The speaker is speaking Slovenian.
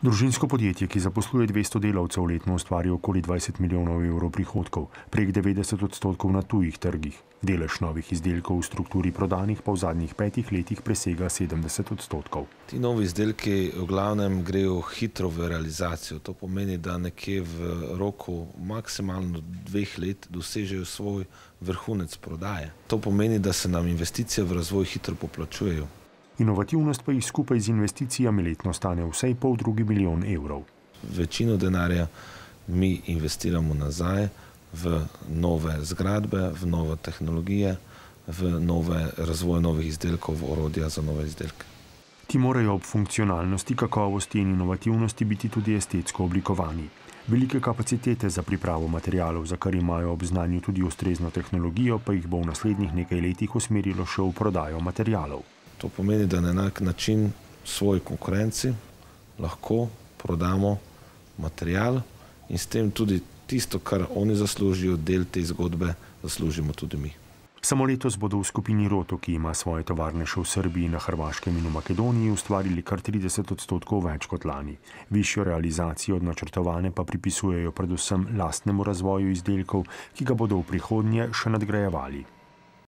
Družinsko podjetje, ki zaposluje 200 delavcev letno, ustvari okoli 20 milijonov evrov prihodkov, prek 90% na tujih trgih. Delež novih izdelkov v strukturi prodanih pa v zadnjih 5 letih presega 70%. Ti novi izdelki v glavnem grejo hitro v realizacijo. To pomeni, da nekje v roku maksimalno 2 let dosežejo svoj vrhunec prodaje. To pomeni, da se nam investicije v razvoj hitro poplačujejo. Inovativnost pa jih skupaj z investicijami letno stane vsaj $500 milijon evrov. Večino denarja mi investiramo nazaj v nove zgradbe, v nove tehnologije, v razvoj novih izdelkov, v orodja za nove izdelke. Ti morajo ob funkcionalnosti, kakovosti in inovativnosti biti tudi estetsko oblikovani. Velike kapacitete za pripravo materialov, za kar imajo ob znanju tudi ustrezno tehnologijo, pa jih bo v naslednjih nekaj letih usmerilo še v prodajo materialov. To pomeni, da na enak način svoji konkurenci lahko prodamo material in s tem tudi tisto, kar oni zaslužijo, del te zgodbe, zaslužimo tudi mi. Samo letos bodo v skupini Roto, ki ima svoje tovarne še v Srbiji, na Hrvaškem in v Makedoniji, ustvarili kar 30% več kot lani. Višjo realizacijo od načrtovane pa pripisujejo predvsem lastnemu razvoju izdelkov, ki ga bodo v prihodnje še nadgrajevali.